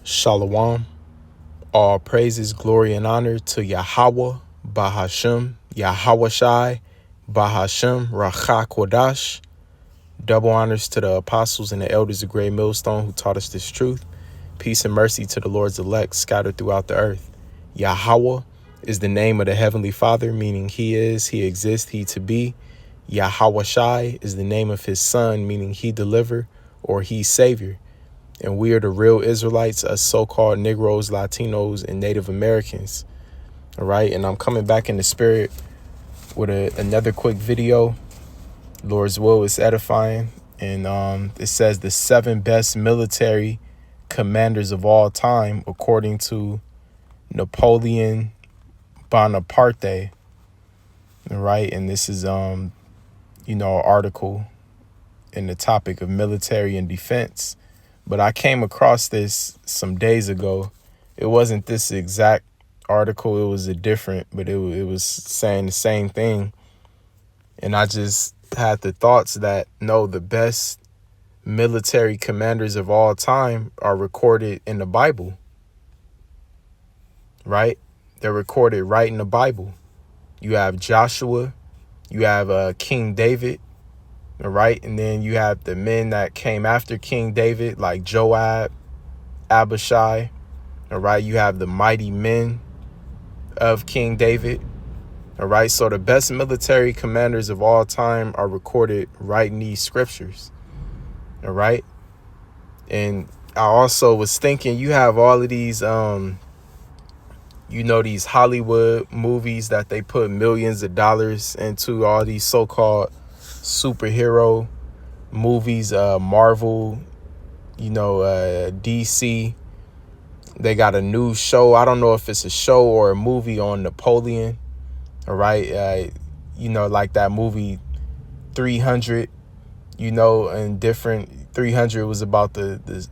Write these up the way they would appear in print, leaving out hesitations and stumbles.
Shalom. All praises, glory, and honor to Yahweh, Bahashem, Yahweh Shai, Bahashem, Rachak Kodash. Double honors to the apostles and the elders of Great Millstone who taught us this truth. Peace and mercy to the Lord's elect scattered throughout the earth. Yahweh is the name of the Heavenly Father, meaning He is, He exists, He to be. Yahweh Shai is the name of His Son, meaning He deliver or He Savior. And we are the real Israelites, us so-called Negroes, Latinos, and Native Americans. All right. And I'm coming back in the spirit with another quick video. Lord's will is edifying. And it says the 7 best military commanders of all time, according to Napoleon Bonaparte. All right. And this is, an article in the topic of military and defense. But I came across this some days ago. It wasn't this exact article. It was a different, but it was saying the same thing. And I just had the thoughts that, no, the best military commanders of all time are recorded in the Bible. Right? They're recorded right in the Bible. You have Joshua. You have King David. All right. And then you have the men that came after King David, like Joab, Abishai. All right. You have the mighty men of King David. All right. So the best military commanders of all time are recorded right in these scriptures. All right. And I also was thinking, you have all of these, these Hollywood movies that they put millions of dollars into, all these so-called superhero movies, Marvel, DC. They got a new show. I don't know if it's a show or a movie on Napoleon. All right. Like that movie 300, and different 300 was about the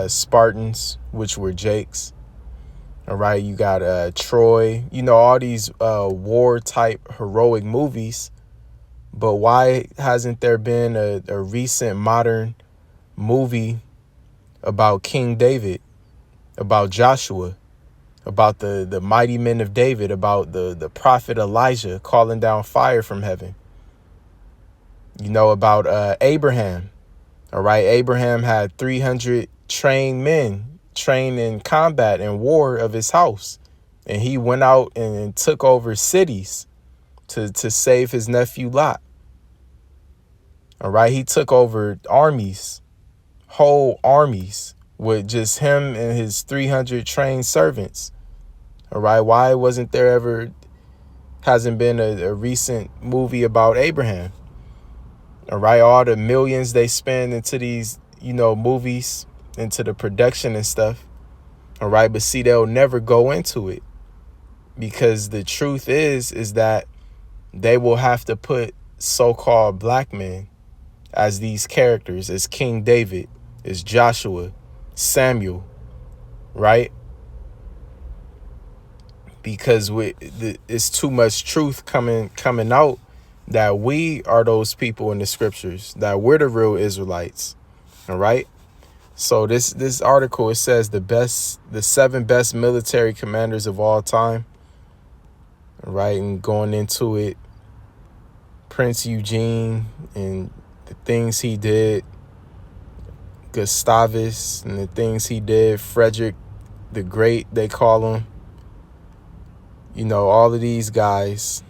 Spartans, which were Jakes. All right. You got Troy, all these war type heroic movies. But why hasn't there been a recent modern movie about King David, about Joshua, about the mighty men of David, about the prophet Elijah calling down fire from heaven? About Abraham. All right. Abraham had 300 trained men trained in combat and war of his house. And he went out and took over cities to save his nephew Lot. All right. He took over armies, whole armies, with just him and his 300 trained servants. All right. Why hasn't been a recent movie about Abraham? All right. All the millions they spend into these, movies, into the production and stuff. All right. But see, they'll never go into it, because the truth is that they will have to put so-called black men as these characters, as King David, as Joshua, Samuel, right? Because it's too much truth coming out that we are those people in the scriptures, that we're the real Israelites. All right. So this article, it says the 7 best military commanders of all time. All right. And going into it, Prince Eugene and the things he did, Gustavus and the things he did, Frederick the Great, they call him. All of these guys,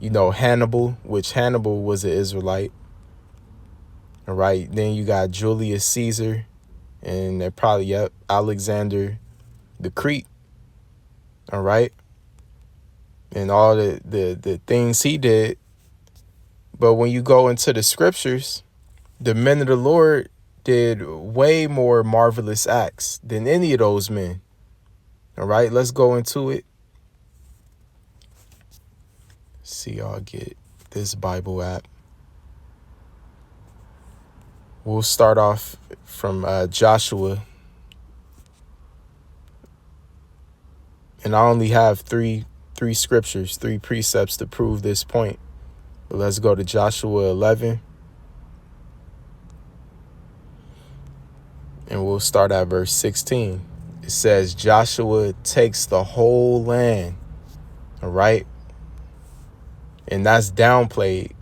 Hannibal, which Hannibal was an Israelite. All right. Then you got Julius Caesar, and they're probably, Alexander the Great. All right. And all the things he did. But when you go into the scriptures, the men of the Lord did way more marvelous acts than any of those men. All right, let's go into it. See, y'all get this Bible app. We'll start off from Joshua. And I only have three scriptures, 3 precepts to prove this point. But let's go to Joshua 11. And we'll start at verse 16. It says Joshua takes the whole land. All right. And that's downplayed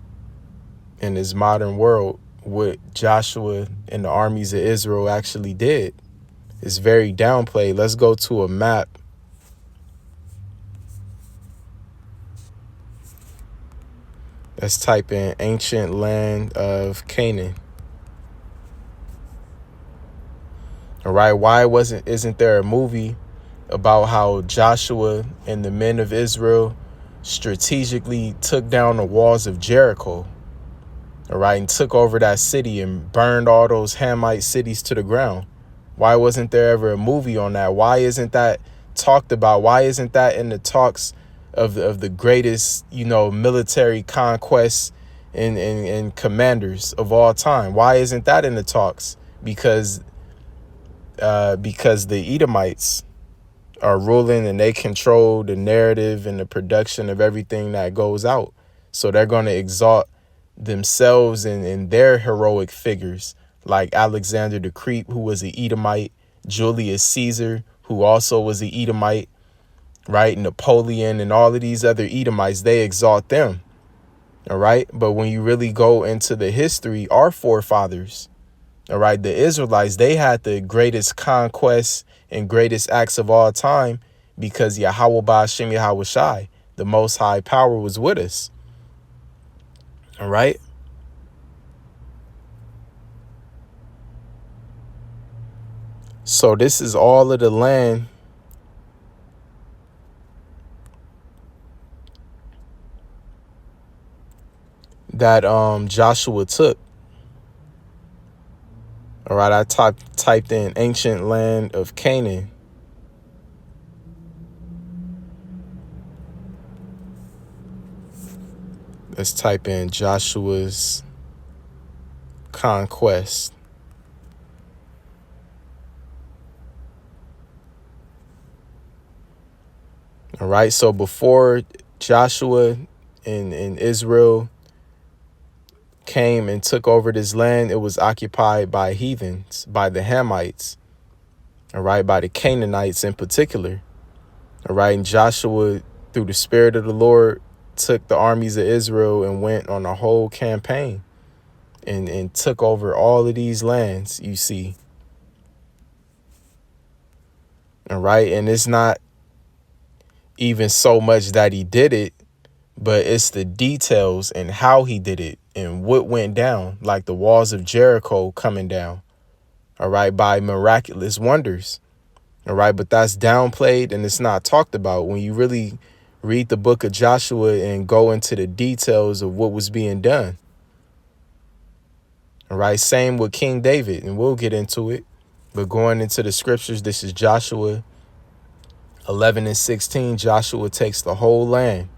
in this modern world. What Joshua and the armies of Israel actually did is very downplayed. Let's go to a map. Let's type in ancient land of Canaan. All right. Why isn't there a movie about how Joshua and the men of Israel strategically took down the walls of Jericho? All right. And took over that city and burned all those Hamite cities to the ground. Why wasn't there ever a movie on that? Why isn't that talked about? Why isn't that in the talks of the greatest, military conquests and commanders of all time? Why isn't that in the talks? Because the Edomites are ruling and they control the narrative and the production of everything that goes out. So they're going to exalt themselves and their heroic figures, like Alexander the Great, who was an Edomite, Julius Caesar, who also was an Edomite, right? Napoleon and all of these other Edomites, they exalt them. All right. But when you really go into the history, our forefathers, all right, the Israelites, they had the greatest conquests and greatest acts of all time because Yahweh Ba'ashem Yahweh Shai, the Most High Power, was with us. All right. So this is all of the land that Joshua took. All right, I typed in ancient land of Canaan. Let's type in Joshua's conquest. All right, so before Joshua and Israel came and took over this land, it was occupied by heathens, by the Hamites, all right, by the Canaanites in particular. All right, and Joshua, through the Spirit of the Lord, took the armies of Israel and went on a whole campaign and took over all of these lands, you see. All right, and it's not even so much that he did it, but it's the details and how he did it and what went down, like the walls of Jericho coming down, all right, by miraculous wonders, all right, but that's downplayed and it's not talked about when you really read the book of Joshua and go into the details of what was being done, all right, same with King David, and we'll get into it, but going into the scriptures, this is Joshua 11:16, Joshua takes the whole land.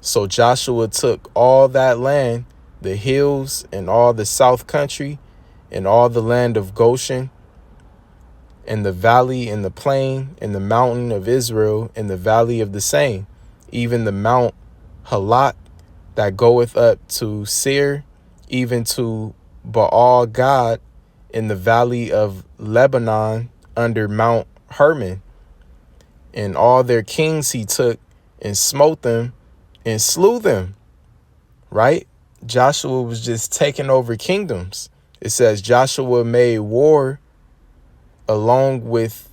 So Joshua took all that land, the hills and all the south country and all the land of Goshen and the valley and the plain and the mountain of Israel and the valley of the same, even the Mount Halat that goeth up to Seir, even to Baal Gad in the valley of Lebanon under Mount Hermon. And all their kings he took and smote them and slew them, right? Joshua was just taking over kingdoms. It says Joshua made war along with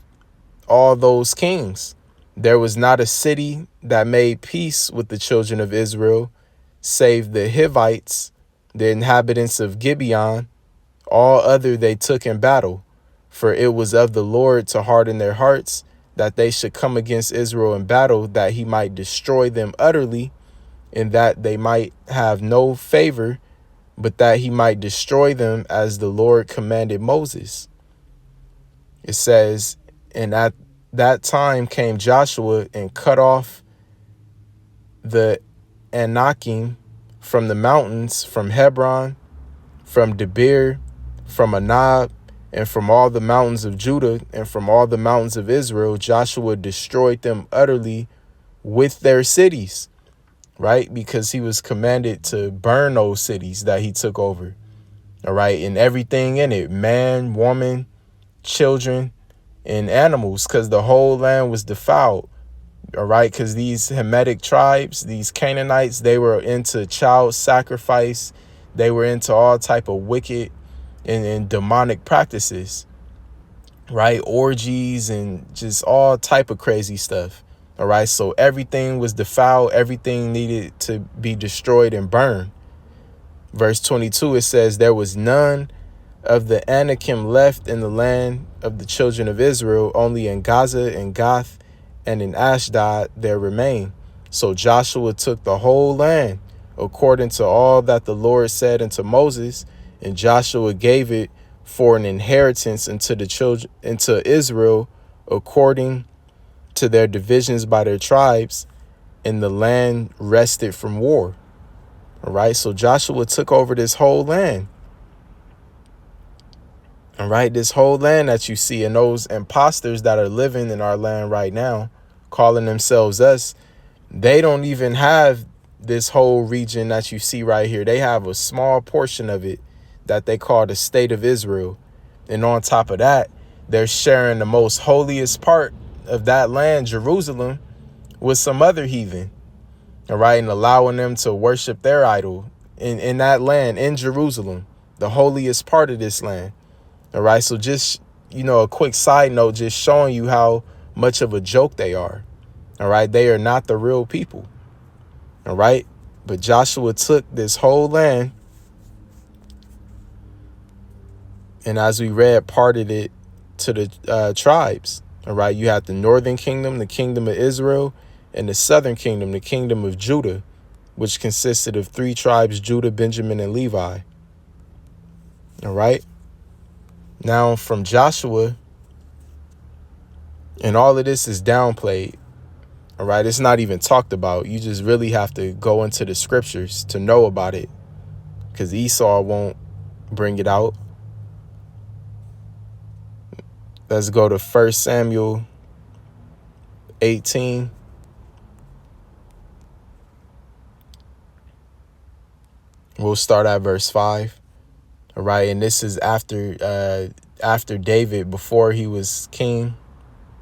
all those kings. There was not a city that made peace with the children of Israel, save the Hivites, the inhabitants of Gibeon. All other they took in battle, for it was of the Lord to harden their hearts, that they should come against Israel in battle, that he might destroy them utterly, and that they might have no favor, but that he might destroy them as the Lord commanded Moses. It says, and at that time came Joshua and cut off the Anakim from the mountains, from Hebron, from Debir, from Anab, and from all the mountains of Judah, and from all the mountains of Israel. Joshua destroyed them utterly with their cities, right? Because he was commanded to burn those cities that he took over, all right? And everything in it, man, woman, children, and animals, because the whole land was defiled. All right, because these Hamitic tribes, these Canaanites, they were into child sacrifice. They were into all type of wicked and demonic practices, right? Orgies and just all type of crazy stuff. All right, so everything was defiled. Everything needed to be destroyed and burned. Verse 22, it says, there was none of the Anakim left in the land of the children of Israel, only in Gaza and Gath and in Ashdod there remained. So Joshua took the whole land according to all that the Lord said unto Moses, and Joshua gave it for an inheritance unto the children, into Israel, according to their divisions by their tribes, and the land rested from war. All right, so Joshua took over this whole land. All right, this whole land that you see, and those imposters that are living in our land right now, calling themselves us, they don't even have this whole region that you see right here. They have a small portion of it that they call the state of Israel. And on top of that, they're sharing the most holiest part of that land, Jerusalem, with some other heathen. All right, and allowing them to worship their idol in that land, in Jerusalem, the holiest part of this land. All right, so just, a quick side note, just showing you how much of a joke they are. All right, they are not the real people. All right, but Joshua took this whole land, and as we read, parted it to the tribes. All right, you have the northern kingdom, the kingdom of Israel, and the southern kingdom, the kingdom of Judah, which consisted of 3 tribes, Judah, Benjamin, and Levi. All right. Now, from Joshua, and all of this is downplayed, all right? It's not even talked about. You just really have to go into the scriptures to know about it, because Esau won't bring it out. Let's go to 1 Samuel 18. We'll start at verse 5. All right, and this is after David, before he was king.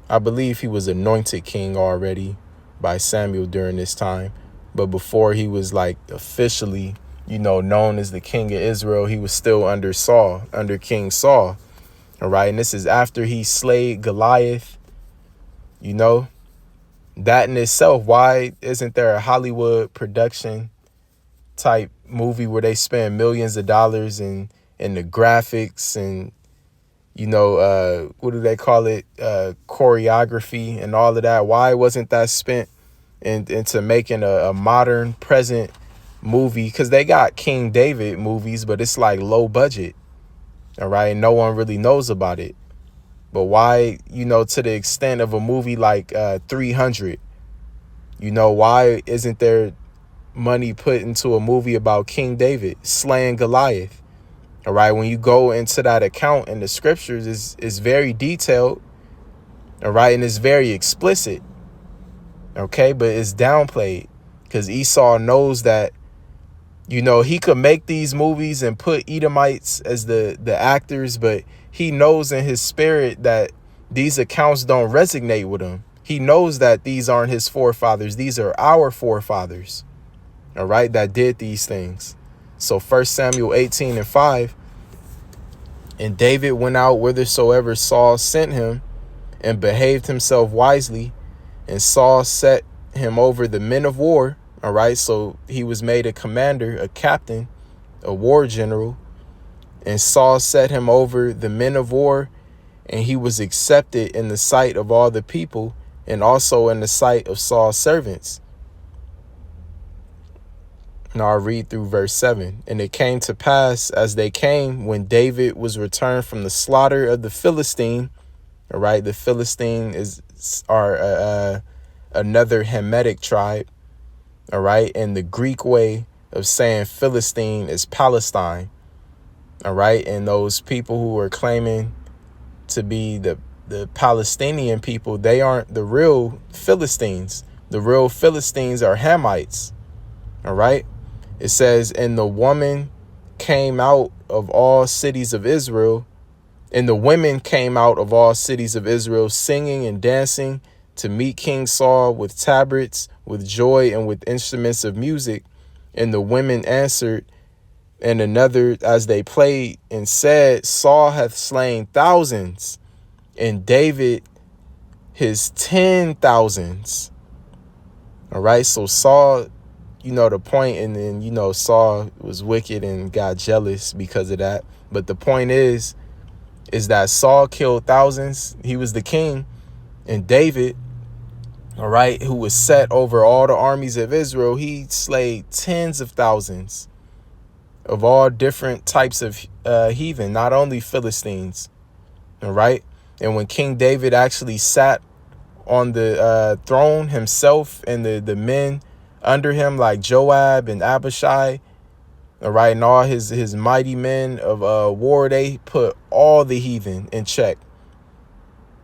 I believe he was anointed king already by Samuel during this time. But before he was like officially, known as the king of Israel, he was still under Saul, under King Saul. All right, and this is after he slayed Goliath. That in itself, why isn't there a Hollywood production type movie where they spend millions of dollars in the graphics and, what do they call it? Choreography and all of that. Why wasn't that spent into making a modern present movie? Because they got King David movies, but it's like low budget. All right. And no one really knows about it. But why, to the extent of a movie like 300, why isn't there money put into a movie about King David slaying Goliath? All right, when you go into that account in the scriptures, is very detailed. All right, and it's very explicit. Okay, but it's downplayed because Esau knows that, he could make these movies and put Edomites as the actors, but he knows in his spirit that these accounts don't resonate with him. He knows that these aren't his forefathers. These are our forefathers. All right, that did these things. So 1 Samuel 18 and 5, and David went out whithersoever Saul sent him and behaved himself wisely, and Saul set him over the men of war. All right, so he was made a commander, a captain, a war general, and Saul set him over the men of war, and he was accepted in the sight of all the people and also in the sight of Saul's servants. Now I'll read through verse 7. And it came to pass as they came, when David was returned from the slaughter of the Philistine. All right, the Philistine are another Hamitic tribe. All right, and the Greek way of saying Philistine is Palestine. All right, and those people who are claiming to be the Palestinian people, they aren't the real Philistines. The real Philistines are Hamites. All right. It says, and the woman came out of all cities of Israel And the women came out of all cities of Israel, singing and dancing to meet King Saul with tabrets, with joy, and with instruments of music. And the women answered, and another as they played, and said, Saul hath slain thousands, and David his 10,000s. All right, so Saul, the point, and then, Saul was wicked and got jealous because of that. But the point is that Saul killed thousands. He was the king. And David, all right, who was set over all the armies of Israel, he slayed tens of thousands of all different types of heathen, not only Philistines. All right. And when King David actually sat on the throne himself, and the men under him like Joab and Abishai, all right, and all his mighty men of war, they put all the heathen in check.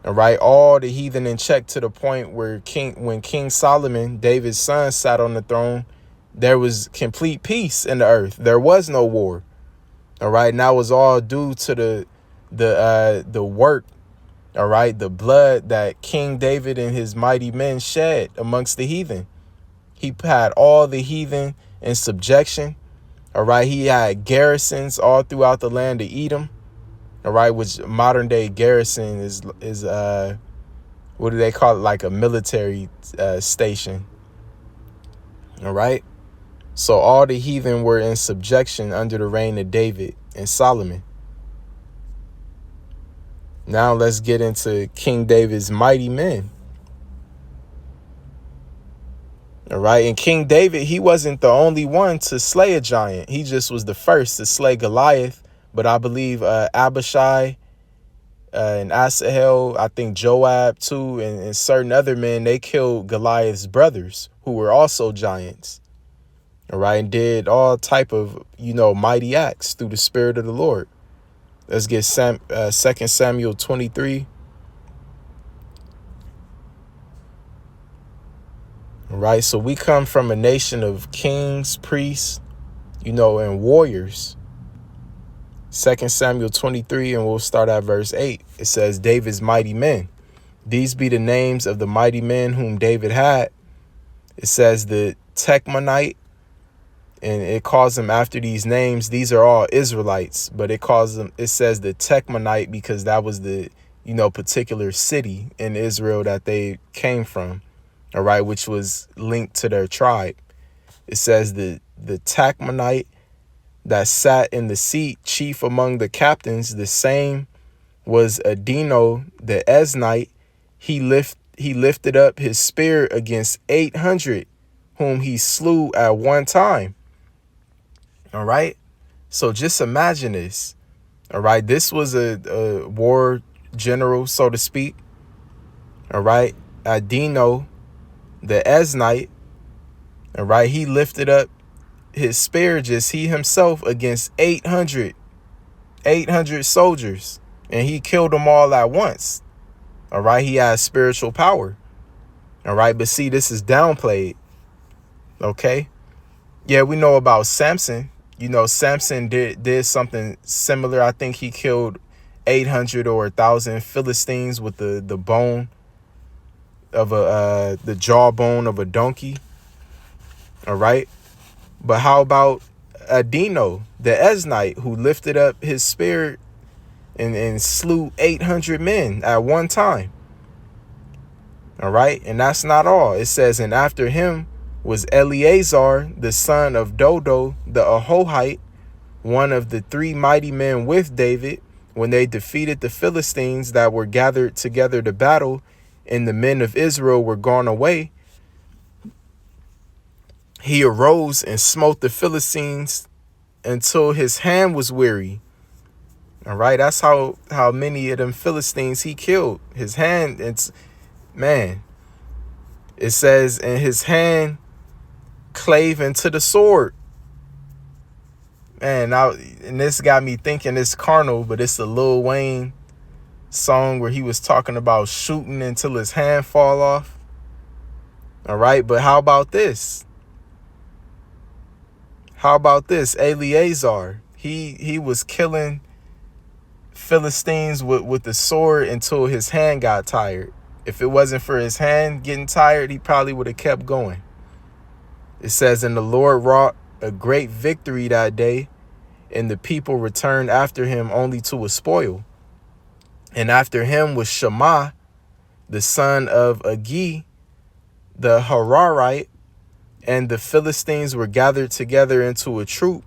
All right, all the heathen in check, to the point where when King Solomon, David's son, sat on the throne, there was complete peace in the earth. There was no war. All right, and that was all due to the work, all right, the blood that King David and his mighty men shed amongst the heathen. He had all the heathen in subjection. All right, he had garrisons all throughout the land of Edom. All right, which modern day garrison is what do they call it? Like a military station. All right. So all the heathen were in subjection under the reign of David and Solomon. Now let's get into King David's mighty men. All right. And King David, he wasn't the only one to slay a giant. He just was the first to slay Goliath. But I believe Abishai and Asahel, I think Joab too, and certain other men, they killed Goliath's brothers, who were also giants. All right, and did all type of, mighty acts through the Spirit of the Lord. Let's get 2 Samuel 23. All right, so we come from a nation of kings, priests, and warriors. 2 Samuel 23, and we'll start at verse 8. It says, David's mighty men. These be the names of the mighty men whom David had. It says the Techmonite, and it calls them after these names. These are all Israelites, but it says the Techmonite because that was the, particular city in Israel that they came from, all right, which was linked to their tribe. It says the Techmonite that sat in the seat, chief among the captains, the same was Adino the Eznite. He lifted up his spear against 800, whom he slew at one time. All right. So just imagine this. All right. This was a war general, so to speak. All right. Adino the Eznite. All right. He lifted up his spear, just he himself, against 800 soldiers, and he killed them all at once. All right. He has spiritual power. All right. But see, this is downplayed. Okay. Yeah, we know about Samson. Samson did something similar. I think he killed 800 or 1,000 Philistines with the bone of the jawbone of a donkey. All right. But how about Adino, the Eznite, who lifted up his spear and slew 800 men at one time? All right. And that's not all. It says, and after him was Eleazar, the son of Dodo, the Ahohite, one of the three mighty men with David, when they defeated the Philistines that were gathered together to battle, and the men of Israel were gone away. He arose and smote the Philistines until his hand was weary. All right, that's how many of them Philistines he killed. His hand, it says, and his hand clave into the sword. Man, and this got me thinking it's carnal, but it's a Lil Wayne song where he was talking about shooting until his hand fall off. All right, but how about this? Eleazar, he was killing Philistines with the sword until his hand got tired. If it wasn't for his hand getting tired, he probably would have kept going. It says, and the Lord wrought a great victory that day, and the people returned after him only to a spoil. And after him was Shammah, the son of Agi, the Hararite, and the Philistines were gathered together into a troop,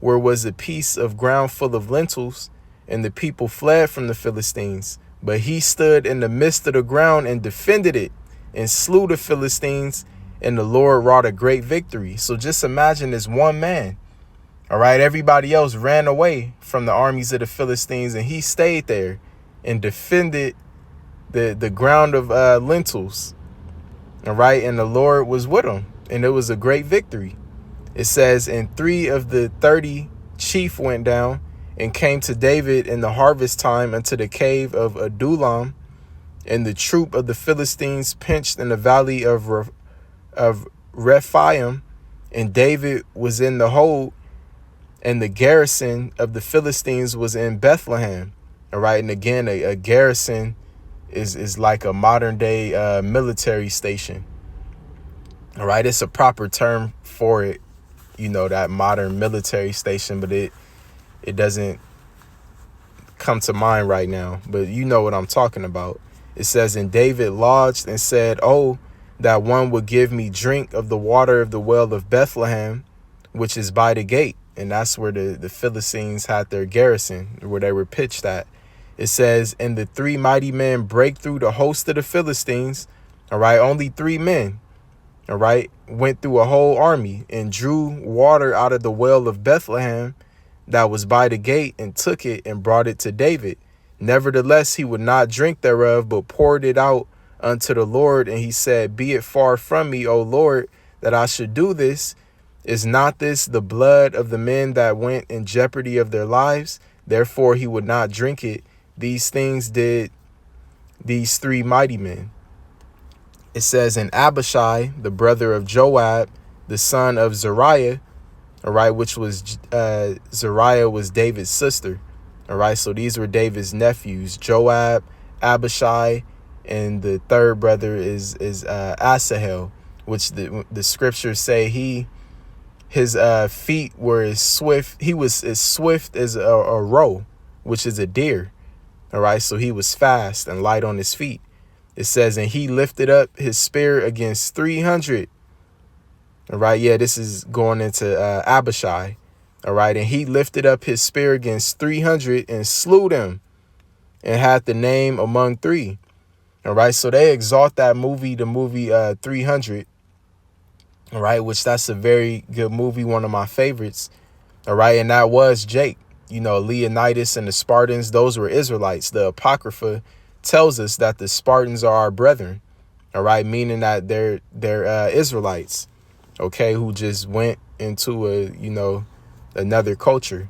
where was a piece of ground full of lentils, and the people fled from the Philistines. But he stood in the midst of the ground and defended it, and slew the Philistines, and the Lord wrought a great victory. So just imagine this one man. All right, everybody else ran away from the armies of the Philistines, and he stayed there and defended the ground of lentils. All right, and the Lord was with him, and it was a great victory. It says, and 3 of the 30 chief went down and came to David in the harvest time unto the cave of Adullam, and the troop of the Philistines pinched in the valley of Rephaim, and David was in the hold, and the garrison of the Philistines was in Bethlehem. All right, and again, a garrison is like a modern day military station. All right, it's a proper term for it, that modern military station, but it doesn't come to mind right now. But you know what I'm talking about. It says, and David lodged and said, oh, that one would give me drink of the water of the well of Bethlehem, which is by the gate. And that's where the Philistines had their garrison, where they were pitched at. It says, and the 3 mighty men break through the host of the Philistines. All right, only 3 men. All right, went through a whole army and drew water out of the well of Bethlehem that was by the gate, and took it and brought it to David. Nevertheless, he would not drink thereof, but poured it out unto the Lord. And he said, be it far from me, O Lord, that I should do this. Is not this the blood of the men that went in jeopardy of their lives? Therefore he would not drink it. These things did these 3 mighty men. It says, and Abishai, the brother of Joab, the son of Zeruiah, all right, which was Zeruiah was David's sister. All right, so these were David's nephews, Joab, Abishai, and the third brother is Asahel, which the scriptures say his feet were as swift. He was as swift as a roe, which is a deer. All right, so he was fast and light on his feet. It says, and he lifted up his spear against 300. All right, yeah, this is going into Abishai. All right, and he lifted up his spear against 300 and slew them, and had the name among 3. All right, so they exalt that movie, the movie 300. All right, which that's a very good movie, one of my favorites. All right, and that was Jake. Leonidas and the Spartans, those were Israelites. The Apocrypha tells us that the Spartans are our brethren. All right, meaning that they're Israelites, okay, who just went into another culture.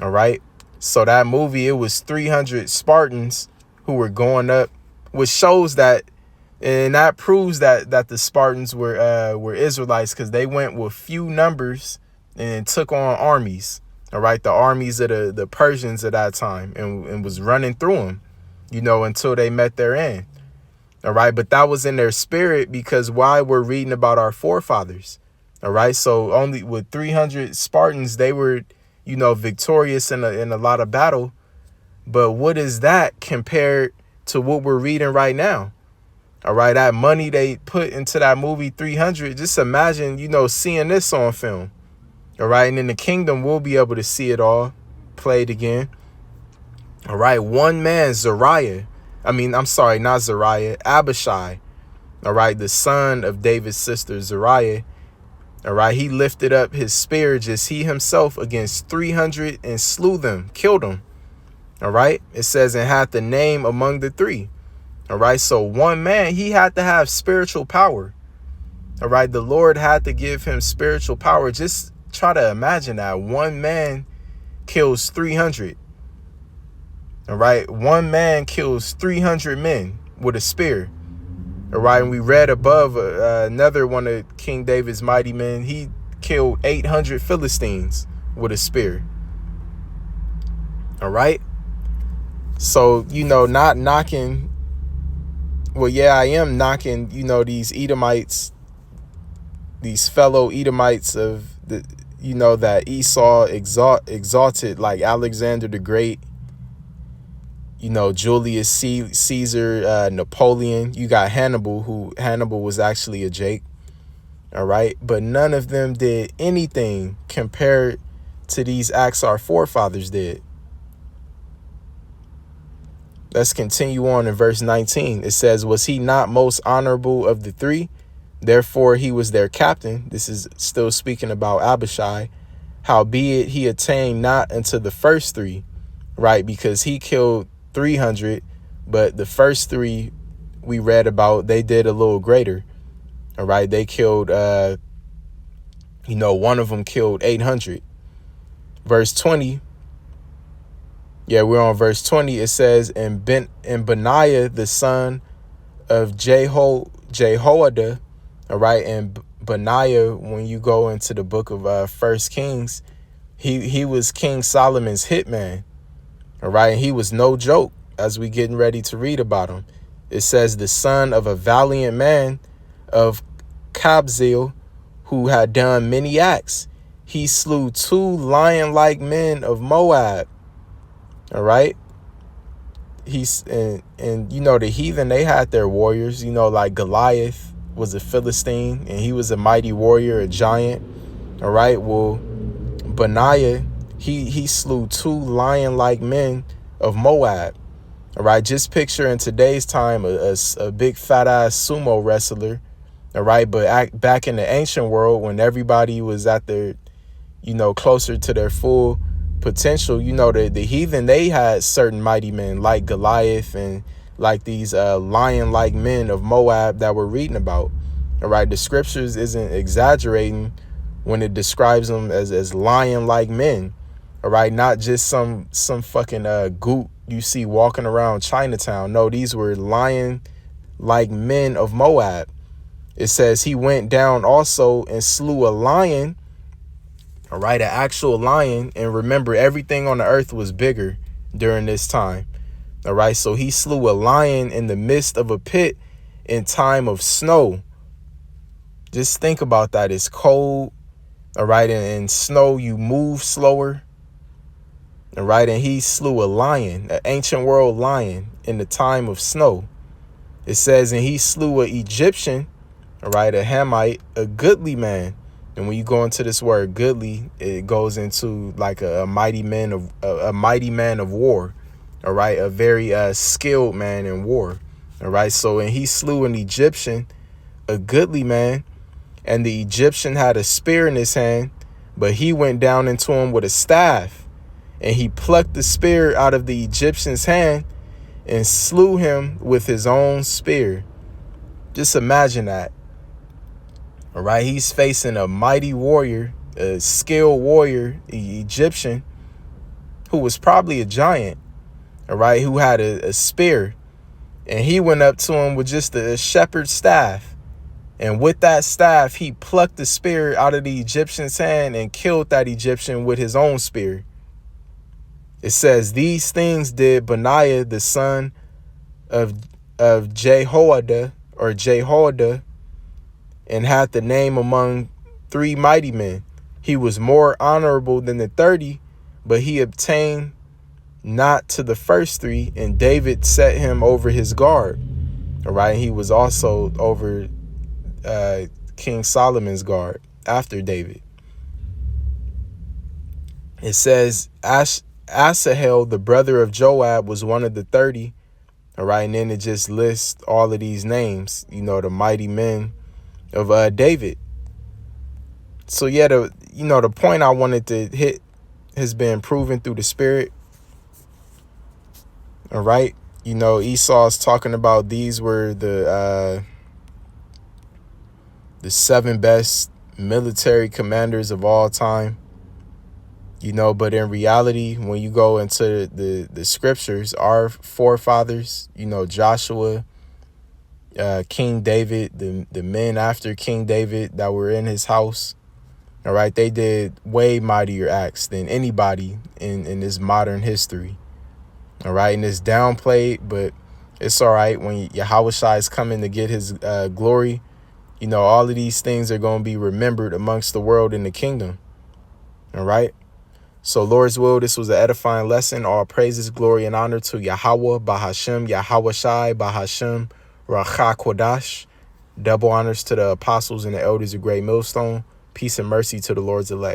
All right, so that movie, it was 300 Spartans who were going up, which shows that, and that proves that the Spartans were Israelites, because they went with few numbers and took on armies. All right, the armies of the Persians at that time, and was running through them, until they met their end. All right, but that was in their spirit, because why we're reading about our forefathers. All right, so only with 300 Spartans, they were, victorious in a lot of battle. But what is that compared to what we're reading right now? All right, that money they put into that movie 300, just imagine, seeing this on film. All right, and in the kingdom, we'll be able to see it all played again. All right, one man, Abishai. All right, the son of David's sister, Zeruiah. All right, he lifted up his spear, just he himself, against 300 and slew them, killed them. All right, it says, and had the name among the 3. All right, so one man, he had to have spiritual power. All right, the Lord had to give him spiritual power. Just try to imagine that one man kills 300. All right, one man kills 300 men with a spear. All right, and we read above another one of King David's mighty men. He killed 800 Philistines with a spear. All right, So, not knocking. Well, yeah, I am knocking, these Edomites, these fellow Edomites of that Esau exalted, like Alexander the Great, Julius Caesar, Napoleon. You got Hannibal, Hannibal was actually a Jake. All right. But none of them did anything compared to these acts our forefathers did. Let's continue on in verse 19. It says, was he not most honorable of the three? Therefore, he was their captain. This is still speaking about Abishai. Howbeit, he attained not unto the first three, right? Because he killed 300, but the first three we read about, they did a little greater. All right. They killed, one of them killed 800. Verse 20. Yeah, we're on verse 20. It says, and Benaiah, the son of Jehoiada, all right, and Benaiah, when you go into the book of First Kings, he was King Solomon's hitman, all right, and he was no joke as we getting ready to read about him. It says, the son of a valiant man of Kabzeel, who had done many acts. He slew 2 lion-like men of Moab. All right. And the heathen, they had their warriors, like Goliath was a Philistine and he was a mighty warrior, a giant. All right. Well, Benaiah, he slew 2 lion-like men of Moab. All right. Just picture in today's time a big fat ass sumo wrestler. All right. But back in the ancient world, when everybody was at their, closer to their full potential, the heathen, they had certain mighty men like Goliath and like these lion-like men of Moab that we're reading about. All right. The scriptures isn't exaggerating when it describes them as lion-like men. All right. Not just some fucking goot you see walking around Chinatown. No, these were lion-like men of Moab. It says he went down also and slew a lion. All right, an actual lion. And remember, everything on the earth was bigger during this time. All right, so he slew a lion in the midst of a pit in time of snow. Just think about that. It's cold. All right, and in snow, you move slower. All right, and he slew a lion, an ancient world lion, in the time of snow. It says, and he slew an Egyptian, all right, a Hamite, a goodly man. And when you go into this word goodly, it goes into like a mighty man of war. All right. A very skilled man in war. All right. So, and he slew an Egyptian, a goodly man, and the Egyptian had a spear in his hand, but he went down into him with a staff, and he plucked the spear out of the Egyptian's hand and slew him with his own spear. Just imagine that. All right, he's facing a mighty warrior, a skilled warrior, Egyptian, who was probably a giant, all right, who had a spear. And he went up to him with just a shepherd's staff. And with that staff, he plucked the spear out of the Egyptian's hand and killed that Egyptian with his own spear. It says, these things did Benaiah, the son of Jehoiada, and had the name among 3 mighty men. He was more honorable than the 30, but he obtained not to the first 3, and David set him over his guard. All right. He was also over King Solomon's guard after David. It says Asahel, the brother of Joab, was one of the 30. All right. And then it just lists all of these names, the mighty men of David. So yeah, the point I wanted to hit has been proven through the Spirit. All right, Esau's talking about these were the 7 best military commanders of all time. But in reality, when you go into the scriptures, our forefathers, Joshua, King David, the men after King David that were in his house, all right, they did way mightier acts than anybody in this modern history. All right. And it's downplayed, but it's all right. When Yahweh Shai is coming to get his glory, you know, all of these things are going to be remembered amongst the world in the kingdom. All right. So Lord's will, this was an edifying lesson. All praises, glory, and honor to Yahweh, Bahashem, Yahweh Shai, Bahashem, Racha Kodash. Double honors to the apostles and the elders of Great Millstone. Peace and mercy to the Lord's elect.